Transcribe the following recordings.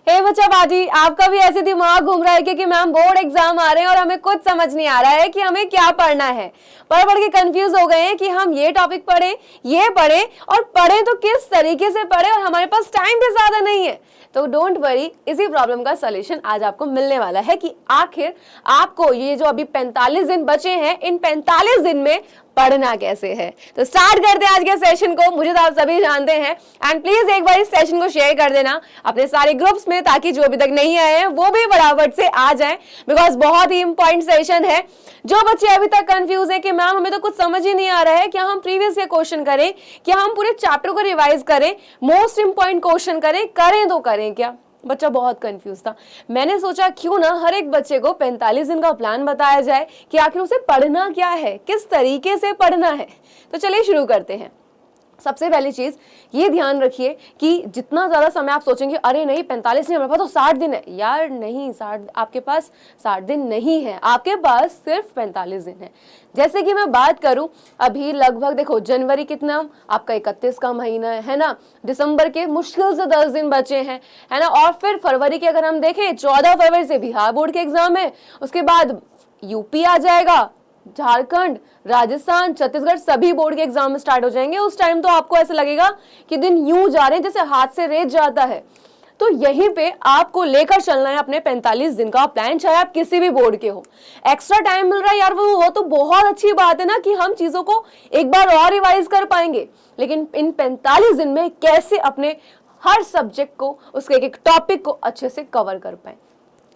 हे बच्चा बाजी, आपका भी ऐसे दिमाग घूम रहा है कि मैम बोर्ड एग्जाम आ रहे हैं और हमें कुछ समझ नहीं आ रहा है कि हमें क्या पढ़ना है। पढ़ के कंफ्यूज हो गए हैं कि हम ये टॉपिक पढ़ें, ये पढ़ें, और पढ़ें तो किस तरीके से पढ़ें, और हमारे पास टाइम भी ज्यादा नहीं है। तो डोंट वरी, इसी प्रॉब्लम का सॉल्यूशन आज आपको मिलने वाला है कि आखिर आपको ये जो अभी 45 दिन बचे हैं, इन 45 दिन में पढ़ना कैसे है। तो स्टार्ट करते हैं आज के सेशन को। मुझे तो आप सभी जानते हैं, एंड प्लीज एक बार इस सेशन को शेयर कर देना अपने सारे ग्रुप्स में, ताकि जो अभी तक नहीं आए हैं वो भी फटाफट से आ जाएं, बिकॉज बहुत ही इंपॉर्टेंट सेशन है। जो बच्चे अभी तक कंफ्यूज है कि मैम हमें तो कुछ समझ ही नहीं आ रहा है, क्या हम प्रीवियस ईयर क्वेश्चन करें, क्या हम पूरे चैप्टर को रिवाइज करें, मोस्ट इंपॉर्टेंट क्वेश्चन करें तो करें क्या। बच्चा बहुत कंफ्यूज था। मैंने सोचा क्यों ना हर एक बच्चे को 45 दिन का प्लान बताया जाए कि आखिर उसे पढ़ना क्या है, किस तरीके से पढ़ना है। तो चलिए शुरू करते हैं। सबसे पहली चीज ये ध्यान रखिए कि जितना ज्यादा समय आप सोचेंगे अरे नहीं 45 नहीं, हमारे पास तो 60 दिन है, यार नहीं, 60 आपके पास 60 दिन नहीं है, आपके पास सिर्फ 45 दिन है। जैसे कि मैं बात करूं, अभी लगभग देखो जनवरी कितना आपका 31 का महीना है ना, दिसंबर के मुश्किल से 10 दिन बचे हैं, है ना, और फिर फरवरी के अगर हम देखें 14 फरवरी से बिहार बोर्ड के एग्जाम है, उसके बाद यूपी आ जाएगा, झारखंड, राजस्थान, छत्तीसगढ़, सभी बोर्ड के एग्जाम स्टार्ट हो जाएंगे। उस टाइम तो आपको ऐसा लगेगा कि दिन यूं जा रहे हैं जैसे हाथ से रेत जाता है। तो यहीं पे आपको लेकर चलना है अपने 45 दिन का प्लान, चाहे आप किसी भी बोर्ड के हो। एक्स्ट्रा टाइम मिल रहा है यार, वो तो बहुत अच्छी बात है ना कि हम चीजों को एक बार और रिवाइज कर पाएंगे, लेकिन इन 45 दिन में कैसे अपने हर सब्जेक्ट को, उसके एक टॉपिक को अच्छे से कवर कर पाए।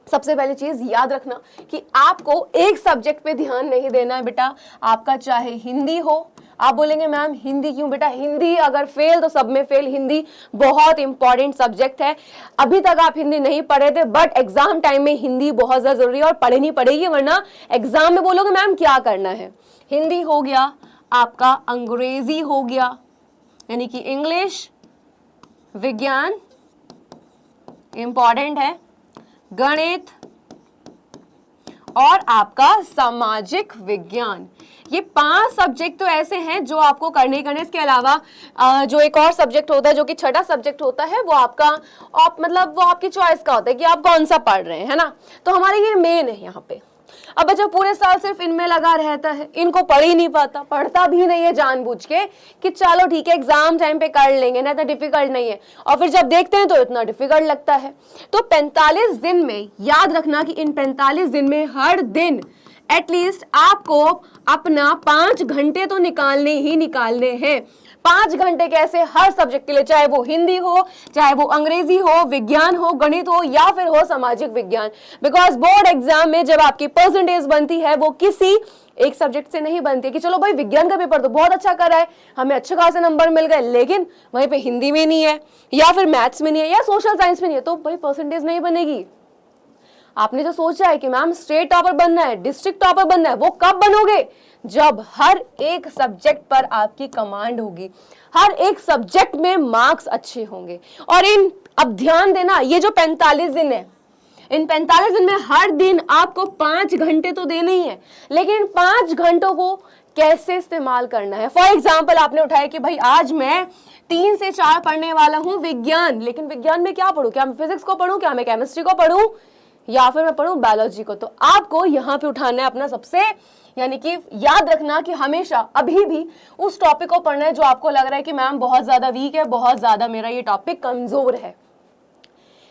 सबसे पहली चीज याद रखना कि आपको एक सब्जेक्ट पे ध्यान नहीं देना है बेटा। आपका चाहे हिंदी हो, आप बोलेंगे मैम हिंदी क्यों बेटा, हिंदी अगर फेल तो सब में फेल। हिंदी बहुत इंपॉर्टेंट सब्जेक्ट है। अभी तक आप हिंदी नहीं पढ़े थे, बट एग्जाम टाइम में हिंदी बहुत ज्यादा जरूरी है और पढ़नी पड़ेगी, वरना एग्जाम में बोलोगे मैम क्या करना है। हिंदी हो गया आपका, अंग्रेजी हो गया यानी कि इंग्लिश, विज्ञान इंपॉर्टेंट है, गणित और आपका सामाजिक विज्ञान। ये 5 सब्जेक्ट तो ऐसे हैं जो आपको करने। इसके अलावा जो एक और सब्जेक्ट होता है जो कि छठा सब्जेक्ट होता है, वो आपका मतलब वो आपकी चॉइस का होता है कि आप कौन सा पढ़ रहे हैं, है ना। तो हमारे ये मेन है यहाँ पे। अब बच्चा पूरे साल सिर्फ इनमें लगा रहता है, इनको पढ़ ही नहीं पाता, पढ़ता भी नहीं है जानबूझ के कि चलो ठीक है एग्जाम टाइम पे कर लेंगे ना, इतना डिफिकल्ट नहीं है, और फिर जब देखते हैं तो इतना डिफिकल्ट लगता है। तो 45 दिन में याद रखना कि इन 45 दिन में हर दिन एटलीस्ट आपको अपना 5 घंटे तो निकालने ही निकालने हैं। 5 घंटे कैसे, हर सब्जेक्ट के लिए, चाहे वो हिंदी हो, चाहे वो अंग्रेजी हो, विज्ञान हो, गणित हो, या फिर हो सामाजिक विज्ञान। बिकॉज बोर्ड एग्जाम में जब आपकी परसेंटेज बनती है वो किसी एक सब्जेक्ट से नहीं बनती कि चलो भाई विज्ञान का पेपर तो बहुत अच्छा कर रहा है, हमें अच्छे खासे नंबर मिल गए, लेकिन वहीं पे हिंदी में नहीं है, या फिर मैथ्स में नहीं है, या सोशल साइंस में नहीं है, तो भाई परसेंटेज नहीं बनेगी। आपने जो सोचा है कि मैम स्टेट टॉपर बनना है, डिस्ट्रिक्ट टॉपर बनना है, वो कब बनोगे, जब हर एक सब्जेक्ट पर आपकी कमांड होगी, हर एक सब्जेक्ट में मार्क्स अच्छे होंगे। और अब ध्यान देना, ये जो 45 दिन है, इन 45 दिन में हर दिन आपको 5 घंटे तो देने ही है, लेकिन 5 घंटों को कैसे इस्तेमाल करना है। फॉर एग्जाम्पल आपने उठाया कि भाई आज मैं 3 से 4 पढ़ने वाला हूं विज्ञान, लेकिन विज्ञान में क्या पढ़ूं, क्या मैं फिजिक्स को पढ़ूं, क्या मैं केमिस्ट्री को पढ़ूं, या फिर मैं पढ़ूं बायोलॉजी को। तो आपको यहाँ पे उठाना है अपना सबसे, यानी कि याद रखना कि हमेशा अभी भी उस टॉपिक को पढ़ना है जो आपको लग रहा है कि मैम बहुत ज्यादा वीक है, बहुत ज्यादा मेरा ये टॉपिक कमजोर है।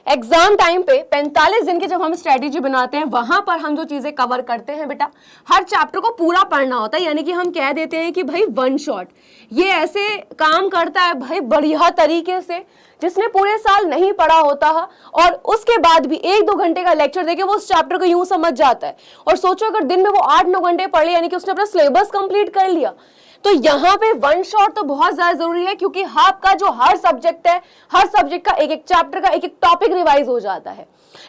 एग्जाम टाइम पे 45 दिन की जब हम स्ट्रेटेजी बनाते हैं, वहां पर हम जो चीजें कवर करते हैं बेटा, हर चैप्टर को पूरा पढ़ना होता है। यानी कि हम कह देते हैं कि भाई 1 शॉट, ये ऐसे काम करता है भाई बढ़िया तरीके से, जिसने पूरे साल नहीं पढ़ा होता है और उसके बाद भी 1-2 घंटे का लेक्चर देके वो उस चैप्टर को यूं समझ जाता है। और सोचो अगर दिन में वो 8-9 घंटे पढ़ लिया, यानी कि उसने अपना सिलेबस कंप्लीट कर लिया। तो यहाँ पे 1 शॉट तो बहुत ज्यादा जरूरी है, क्योंकि आपका जो हर सब्जेक्ट है, हर सब्जेक्ट का एक चैप्टर का एक टॉपिक रिवाइज हो जाता है।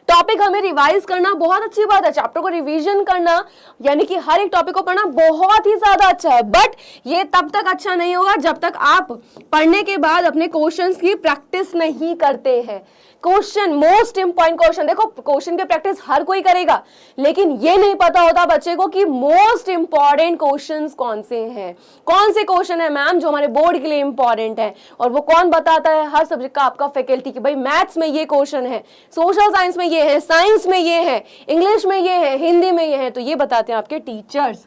टॉपिक हमें रिवाइज करना बहुत अच्छी बात है, चैप्टर को रिवीजन करना यानी कि हर एक टॉपिक को पढ़ना बहुत ही ज्यादा अच्छा है, बट ये तब तक अच्छा नहीं होगा जब तक आप पढ़ने के बाद अपने क्वेश्चंस की प्रैक्टिस नहीं करते हैं। Question, most important question. देखो क्वेश्चन की प्रैक्टिस हर कोई करेगा, लेकिन ये नहीं पता होता बच्चे को कि मोस्ट इंपॉर्टेंट क्वेश्चंस कौन से हैं, कौन से क्वेश्चन है मैम जो हमारे बोर्ड के लिए इंपॉर्टेंट है। और वो कौन बताता है? हर सब्जेक्ट का आपका फैकल्टी, कि भाई मैथ्स में ये क्वेश्चन है, सोशल साइंस में ये है, साइंस में ये है, इंग्लिश में ये है, हिंदी में ये है, तो ये बताते हैं आपके टीचर्स।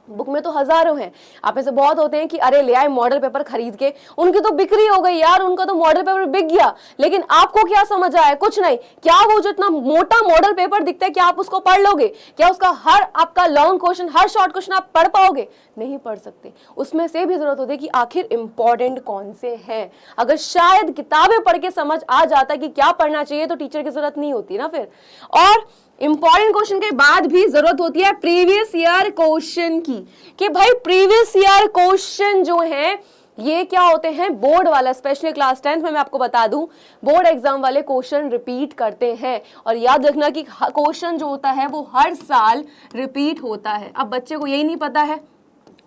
बुक में तो हजारों हैं, आप में से बहुत होते हैं कि अरे ले आए मॉडल पेपर खरीद के, उनकी तो बिक्री हो गई यार, उनका तो मॉडल पेपर बिक गया, लेकिन आपको क्या समझ आया? कुछ नहीं। क्या वो जो इतना मोटा मॉडल पेपर दिखता है, क्या आप उसको पढ़ लोगे? क्या उसका हर आपका लॉन्ग क्वेश्चन, हर शॉर्ट क्वेश्चन आप पढ़ पाओगे? नहीं पढ़ सकते। उसमें से भी जरूरत होती है कि आखिर इंपॉर्टेंट कौन से हैं। अगर शायद किताबें पढ़ के समझ आ जाता कि क्या पढ़ना चाहिए, तो टीचर की जरूरत नहीं होती ना फिर। और इंपॉर्टेंट क्वेश्चन के बाद भी जरूरत होती है प्रीवियस ईयर क्वेश्चन की, कि भाई प्रीवियस ईयर क्वेश्चन जो है ये क्या होते हैं? बोर्ड वाला, स्पेशली क्लास 10th में मैं आपको बता दूं, बोर्ड एग्जाम वाले क्वेश्चन रिपीट करते हैं। और याद रखना कि क्वेश्चन जो होता है वो हर साल रिपीट होता है। अब बच्चे को यही नहीं पता है,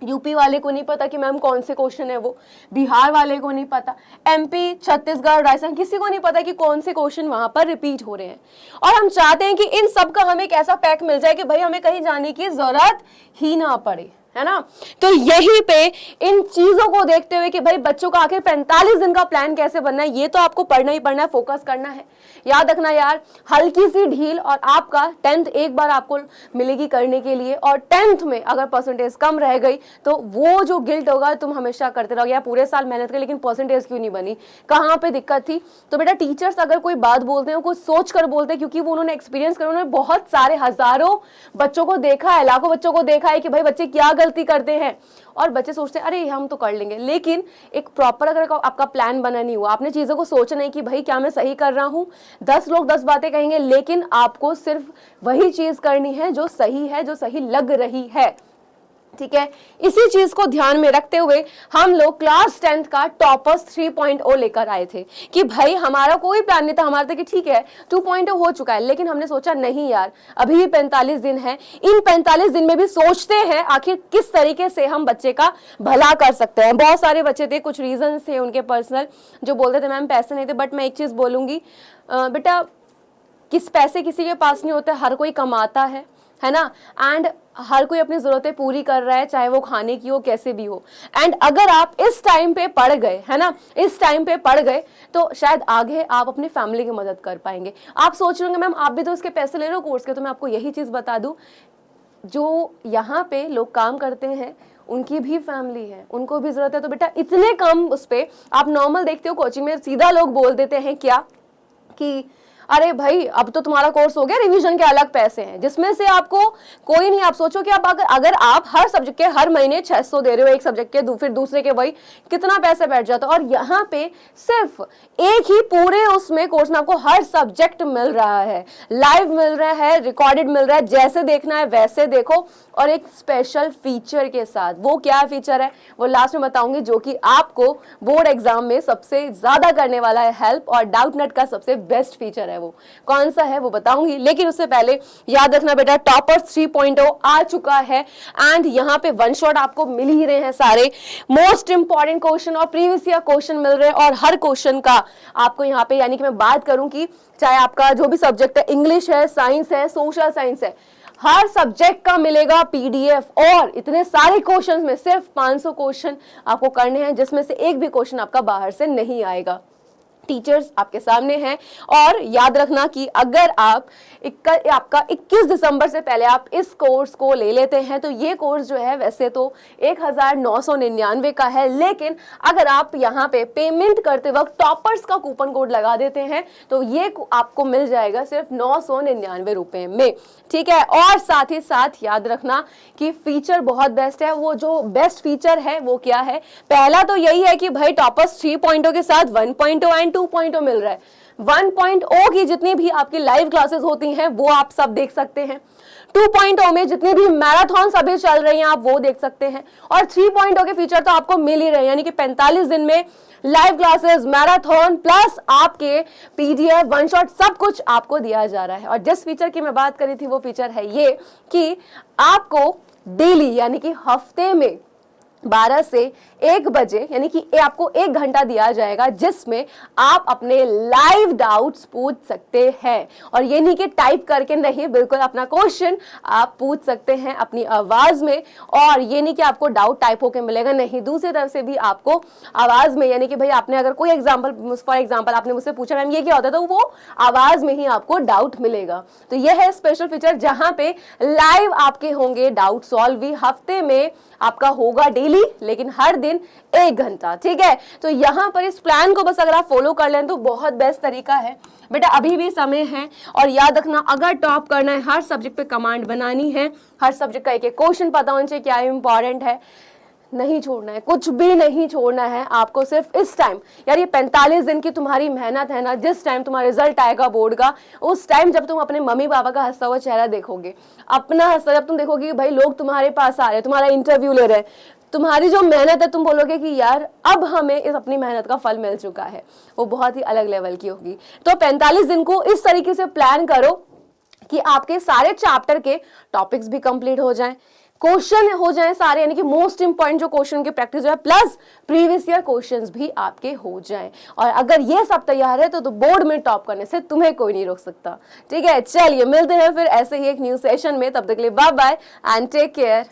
यूपी वाले को नहीं पता कि मैम कौन से क्वेश्चन है वो, बिहार वाले को नहीं पता, एमपी, छत्तीसगढ़, राजस्थान, किसी को नहीं पता कि कौन से क्वेश्चन वहां पर रिपीट हो रहे हैं। और हम चाहते हैं कि इन सब का हमें एक ऐसा पैक मिल जाए कि भाई हमें कहीं जाने की जरूरत ही ना पड़े, है ना। तो यहीं पे इन चीजों को देखते हुए कि भाई बच्चों का आखिर 45 दिन का प्लान कैसे बनना है, ये तो आपको पढ़ना ही पढ़ना है, फोकस करना है। याद रखना यार, हल्की सी ढील और आपका 10th एक बार आपको मिलेगी करने के लिए। और 10th में अगर परसेंटेज कम रह गई तो वो जो गिल्ट होगा तुम हमेशा करते रहोगे, यार पूरे साल मेहनत कर लेकिन परसेंटेज क्यों नहीं बनी, कहाँ पे दिक्कत थी। तो बेटा टीचर्स अगर कोई बात बोलते हैं, कुछ सोच कर बोलते हैं, क्योंकि वो उन्होंने एक्सपीरियंस कर, उन्होंने बहुत सारे हजारों बच्चों को देखा है, लाखों बच्चों को देखा है कि भाई बच्चे क्या गलती करते हैं। और बच्चे सोचते हैं अरे हम तो कर लेंगे, लेकिन एक प्रॉपर अगर आपका प्लान बना नहीं हुआ, आपने चीजों को सोचा नहीं कि भाई क्या मैं सही कर रहा हूं। 10 लोग 10 बातें कहेंगे, लेकिन आपको सिर्फ वही चीज करनी है जो सही है, जो सही लग रही है, ठीक है। इसी चीज को ध्यान में रखते हुए हम लोग क्लास 10th का टॉपर्स 3.0 लेकर आए थे कि भाई हमारा कोई प्लान नहीं था, हमारा था कि ठीक है 2.0 हो चुका है, लेकिन हमने सोचा नहीं यार अभी भी 45 दिन है, इन 45 दिन में भी सोचते हैं आखिर किस तरीके से हम बच्चे का भला कर सकते हैं। बहुत सारे बच्चे थे, कुछ रीजन थे उनके पर्सनल, जो बोलते थे मैम पैसे नहीं थे। बट मैं एक चीज बोलूंगी बेटा, किस पैसे किसी के पास नहीं होते, हर कोई कमाता है ना। एंड हर कोई अपनी जरूरतें पूरी कर रहा है, चाहे वो खाने की हो, कैसे भी हो। एंड अगर आप इस टाइम पे पढ़ गए, है ना, इस टाइम पे पढ़ गए, तो शायद आगे आप अपनी फैमिली की मदद कर पाएंगे। आप सोच रहे होंगे मैम आप भी तो इसके पैसे ले रहे हो कोर्स के, तो मैं आपको यही चीज बता दूं, जो यहाँ पे लोग काम करते हैं उनकी भी फैमिली है, उनको भी जरूरत है। तो बेटा इतने कम उस पे आप नॉर्मल देखते हो, कोचिंग में सीधा लोग बोल देते हैं क्या कि अरे भाई अब तो तुम्हारा कोर्स हो गया, रिवीजन के अलग पैसे हैं, जिसमें से आपको कोई नहीं। आप सोचो कि आप अगर आप हर सब्जेक्ट के हर महीने 600 दे रहे हो एक सब्जेक्ट के, फिर दूसरे के, वही कितना पैसे बैठ जाता है। और यहाँ पे सिर्फ एक ही पूरे उसमें कोर्स में आपको हर सब्जेक्ट मिल रहा है, लाइव मिल रहा है, रिकॉर्डेड मिल रहा है, जैसे देखना है वैसे देखो, और एक स्पेशल फीचर के साथ। वो क्या फीचर है वो लास्ट में बताऊंगी, जो कि आपको बोर्ड एग्जाम में सबसे ज्यादा करने वाला है हेल्प, और डाउटनेट का सबसे बेस्ट फीचर है। वो कौन सा है वो बताऊंगी, लेकिन उससे पहले याद रखना बेटा टॉपर्स 3.0 आ चुका है। एंड यहाँ पे वन शॉट आपको मिल ही रहे हैं सारे मोस्ट इंपॉर्टेंट क्वेश्चन और प्रीवियस ईयर क्वेश्चन मिल रहे हैं। और हर क्वेश्चन का आपको यहाँ पे, यानी कि मैं बात करूं कि चाहे आपका जो भी सब्जेक्ट है, इंग्लिश है, साइंस है, सोशल साइंस है, हर सब्जेक्ट का मिलेगा पीडीएफ। और इतने सारे क्वेश्चंस में सिर्फ 500 क्वेश्चन आपको करने हैं, जिसमें से एक भी क्वेश्चन आपका बाहर से नहीं आएगा। टीचर्स आपके सामने हैं। और याद रखना कि अगर आप आपका 21 दिसंबर से पहले आप इस कोर्स को ले लेते हैं, तो ये कोर्स जो है वैसे तो 1999 का है, लेकिन अगर आप यहाँ पे पेमेंट करते वक्त टॉपर्स का कूपन कोड लगा देते हैं तो ये आपको मिल जाएगा सिर्फ 999 रुपए में, ठीक है। और साथ ही साथ याद रखना कि फीचर बहुत बेस्ट है। वो जो बेस्ट फीचर है वो क्या है? पहला तो यही है कि भाई टॉपर्स 3.0 के साथ 1.0 एंड 2.0 मिल रहा है। 1.0 की जितनी भी आपकी लाइव क्लासेस होती हैं वो आप सब देख सकते हैं। 2.0 में जितनी भी मैराथन अभी चल रही हैं आप वो देख सकते हैं। और 3.0 के फीचर तो आपको मिल ही रहे हैं, यानी कि 45 दिन में लाइव क्लासेस, मैराथन प्लस आपके पीडीएफ, वन शॉट, सब कुछ आपको दिया जा रहा है। और जिस फीचर की मैं बात करी थी वो फीचर है ये कि आपको डेली, यानी कि हफ्ते में 12 से 1 बजे, यानी कि आपको 1 घंटा दिया जाएगा जिसमें आप अपने लाइव डाउट्स पूछ सकते हैं। और ये नहीं कि टाइप करके नहीं, बिल्कुल अपना क्वेश्चन आप पूछ सकते हैं अपनी आवाज में। और ये नहीं कि आपको डाउट टाइप होके मिलेगा, नहीं, दूसरी तरफ से भी आपको आवाज में, यानी कि भाई आपने अगर कोई एग्जांपल, फॉर एग्जांपल आपने मुझसे पूछा मैम ये क्या होता है, तो वो आवाज में ही आपको डाउट मिलेगा। तो ये है स्पेशल फीचर जहां पे लाइव आपके होंगे डाउट सॉल्व भी। हफ्ते में आपका होगा डेली, लेकिन हर दिन 1 घंटा, ठीक है। तो यहाँ पर इस प्लान को बस अगर आप फॉलो कर लें तो बहुत बेस्ट तरीका है बेटा, अभी भी समय है। और याद रखना, अगर टॉप करना है, हर सब्जेक्ट पे कमांड बनानी है, हर सब्जेक्ट का एक क्वेश्चन पता होना चाहिए क्या इंपॉर्टेंट है, नहीं छोड़ना है, कुछ भी नहीं छोड़ना है आपको। सिर्फ इस टाइम, यार ये 45 दिन की तुम्हारी मेहनत है ना, जिस टाइम तुम्हारा रिजल्ट आएगा बोर्ड का, उस टाइम जब तुम अपने मम्मी पापा का हंसता हुआ चेहरा देखोगे, अपना हंसता, जब तुम देखोगे कि भाई लोग तुम्हारे पास आ रहे हैं, तुम्हारा इंटरव्यू ले रहे हैं, तुम्हारी जो मेहनत है, तुम बोलोगे कि यार अब हमें इस अपनी मेहनत का फल मिल चुका है, वो बहुत ही अलग लेवल की होगी। तो 45 दिन को इस तरीके से प्लान करो कि आपके सारे चैप्टर के टॉपिक्स भी कंप्लीट हो जाएं, क्वेश्चन हो जाएं सारे, यानी कि मोस्ट इंपॉर्टेंट जो क्वेश्चन की प्रैक्टिस है, प्लस प्रीवियस ईयर क्वेश्चंस भी आपके हो जाएं। और अगर ये सब तैयार है तो बोर्ड में टॉप करने से तुम्हें कोई नहीं रोक सकता, ठीक है। चलिए मिलते हैं फिर ऐसे ही एक न्यू सेशन में, तब तक के लिए bye bye and take care.